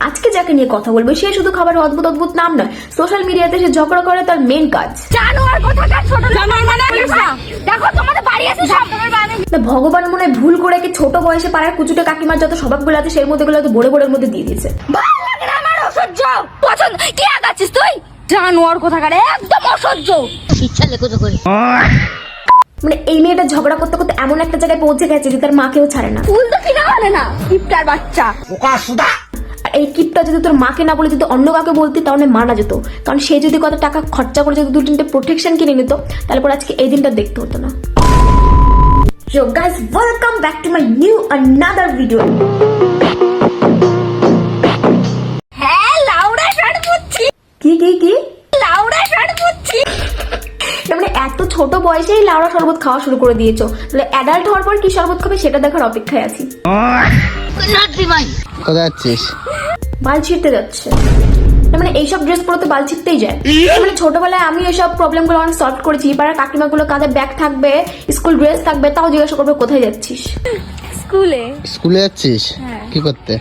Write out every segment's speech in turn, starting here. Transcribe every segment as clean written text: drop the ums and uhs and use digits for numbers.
আজকে যাকে নিয়ে কথা বলবো সে শুধু খাবার অদ্ভুত অদ্ভুত নাম নয়, সোশ্যাল মিডিয়াতে সে ঝগড়া করে তার মেন কাজ। ভগবান মনে হয় ভুল করে কি ছোট বয়সে পাড়ার কুচুটে কাকিমার যত স্বভাবগুলো আছে সেই মধ্যে গুলো বড় বড়ের মধ্যে দিয়ে দিয়েছে। জানোয়ার কোথাকার, একদম অসহ্য। মানে এই মেয়েটা ঝগড়া করতে করতে এমন একটা জায়গায় পৌঁছে গেছে যে তার মাকেও ছাড়ে না। ফুল তো কিনা মানে না, কিপটার বাচ্চা। এই কিপটা যদি তোর মাকে না বলে যদি অন্য কাউকে বলতি তাহলে মানা যেত, কারণ সে যদি কত টাকা খরচা করে যদি 2-3টে প্রোটেকশন কিনে নিত তাহলে পর আজকে এই দিনটা দেখতে হতো না। So guys, welcome back to my new another video. হ্যাঁ লাউড়া শাড়ি পরছি। কি লাউড়া শাড়ি পরছি। মানে এত ছোট বয়সেই লাউড়া শরবত খাওয়া শুরু করে দিয়েছো, তাহলে অ্যাডাল্ট হওয়ার পর কি শরবত খাবে সেটা দেখার অপেক্ষায় আছি। কোথায় যাচ্ছিস? বাল ছিঁড়তে যাচ্ছে। মানে এইসব ড্রেস পরতে বাল ছিঁড়তেই যায়। মানে ছোটবেলায় আমি এইসব প্রবলেম গুলো অনেক সলভ করেছি। এবার কাকিমা গুলো কাঁধে ব্যাগ থাকবে, স্কুল ড্রেস থাকবে, তাও জিজ্ঞাসা করবে কোথায় যাচ্ছিস। স্কুলে যাচ্ছিস? কি করতে?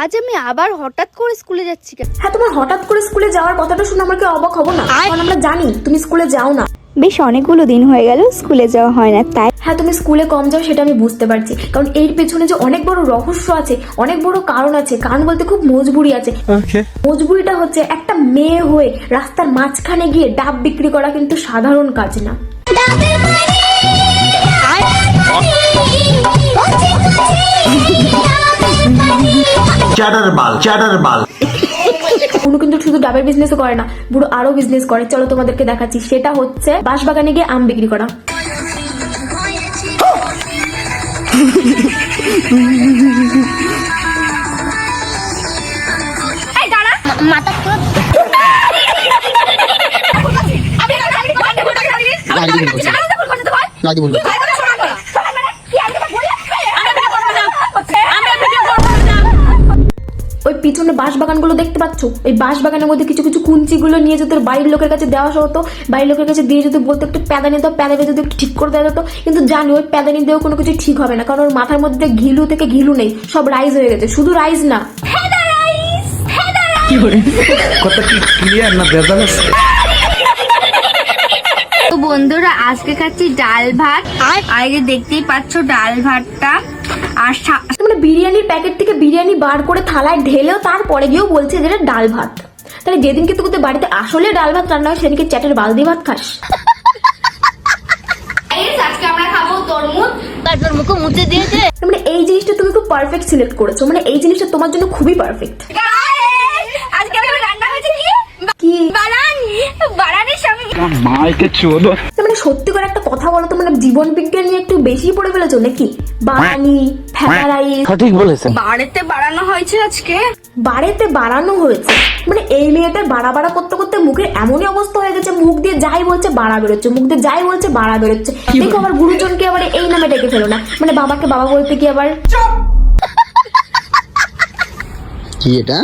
আজ আমি আবার হঠাৎ করে স্কুলে যাচ্ছি। হ্যাঁ, তোমার হঠাৎ করে স্কুলে যাওয়ার কথাটা শুনে আমরা কি অবাক হবো না? কারণ আমরা জানি তুমি স্কুলে যাও না। বেশ অনেকগুলো দিন হয়ে গেল স্কুলে যাওয়া হয় না, তাই। হ্যাঁ, তুমি স্কুলে কম যাও সেটা আমি বুঝতে পারছি, কারণ এর পেছনে যে অনেক বড় রহস্য আছে, অনেক বড় কারণ আছে। কারণ বলতে খুব মজবুরি আছে। মজবুরিটা হচ্ছে একটা মেয়ে হয়ে রাস্তার মাঝখানে গিয়ে ডাব বিক্রি করা কিন্তু সাধারণ কাজ না। বুড়ো কিন্তু শুধু ডাবের বিজনেস করে না, বুড়ো আরো বিজনেস করে। চলো তোমাদেরকে দেখাচ্ছি। সেটা হচ্ছে বাঁশবাগানে গিয়ে আম বিক্রি করা। ওই পিছনে বাঁশবাগান গুলো দেখতে পাচ্ছ, এই বাঁশবাগানের মধ্যে কিছু কিছু কুঞ্চি গুলো নিয়ে যদি বাড়ির লোকের কাছে দেওয়া হতো, বাড়ির লোকের কাছে দিয়ে যদি বলতো একটু প্যাদানি দাও, প্যাদানি যদি একটু ঠিক করে দেওয়া যেত। কিন্তু জানি ওই প্যাদানি দিয়েও কোনো কিছু ঠিক হবে না, কারণ ওর মাথার মধ্যে ঘিলু থেকে ঘিলু নেই, সব রাইস হয়ে গেছে। শুধু রাইস না, তো বন্ধুরা আজকে খাচ্ছি ডাল ভাত। আর এই যে দেখতেই পাচ্ছ ডাল ভাতটা। আর মানে বিরিয়ানির প্যাকেট থেকে বিরিয়ানি বার করে থালায় ঢেলেও তারপরে গিয়েও বলছে যে এটা ডাল ভাত। তাহলে যেদিনকে তোকে বাড়িতে আসলে ডাল ভাত রান্না হয় সেদিনকে চ্যাটের বালদি ভাত খাস। আজকে আমরা খাবো তরমুজ, তারপর মুখে মুছে দিয়েছে। মানে এই জিনিসটা তুমি খুব পারফেক্ট সিলেক্ট করেছো, মানে এই জিনিসটা তোমার জন্য খুবই পারফেক্ট। আজকে আমরা রান্না হয়েছে কি বারানির সঙ্গে। মানে সত্যি করে একটা কথা বলো তো, মানে জীবন বিজ্ঞান নিয়ে একটু বেশি পড়ে ফেলেছো নাকি? বারানি, ফ্যাকারাইস। সঠিক বলেছেন। বাড়িতে বাড়ানো হয়েছে আজকে। বাড়িতে বাড়ানো হয়েছে মানে এই মেয়েটার বাড়া বাড়া করতে করতে মুখের এমনই অবস্থা হয়ে গেছে, মুখ দিয়ে যাই বলছে বাড়া বেরোচ্ছে, মুখ দিয়ে যাই বলছে বাড়া বেরোচ্ছে। দেখো আবার গুরুজনকে আবার এই নামে ডেকে ফেলো না, মানে বাবাকে বাবা বলতে কি আবার। কি এটা?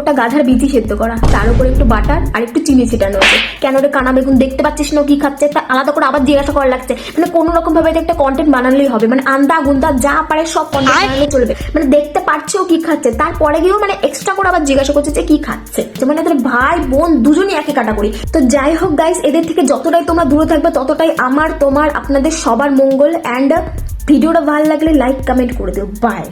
ওটা গাধার বিচি সেদ্ধ করা, তার উপরে একটু বাটার আর একটু চিনি ছিটানো আছে। কেন রে কানা বেগুন দেখতে পাচ্ছিস না কি খাচ্ছে? তা আলাদা করে আবার জিজ্ঞাসা করা লাগছে। মানে কোনো রকম ভাবে একটা কন্টেন্ট বানালেই হবে, মানে আন্দা গুন্দা যা পারে সব কন্টেন্ট বানালে চলবে। মানে দেখতে পাচ্ছেও কি খাচ্ছে, তারপরে গিয়েও মানে এক্সট্রা করে আবার জিজ্ঞাসা করছে যে কি খাচ্ছে। মানে এদের ভাই বোন দুজনই একই কাটাকুড়ি। তো যাই হোক গাইস, এদের থেকে যতটাই তোমরা দূরে থাকবে ততটাই আমার, তোমার, আপনাদের সবার মঙ্গল। অ্যান্ড ভিডিওটা ভালো লাগলে লাইক কমেন্ট করে দিও। বাই।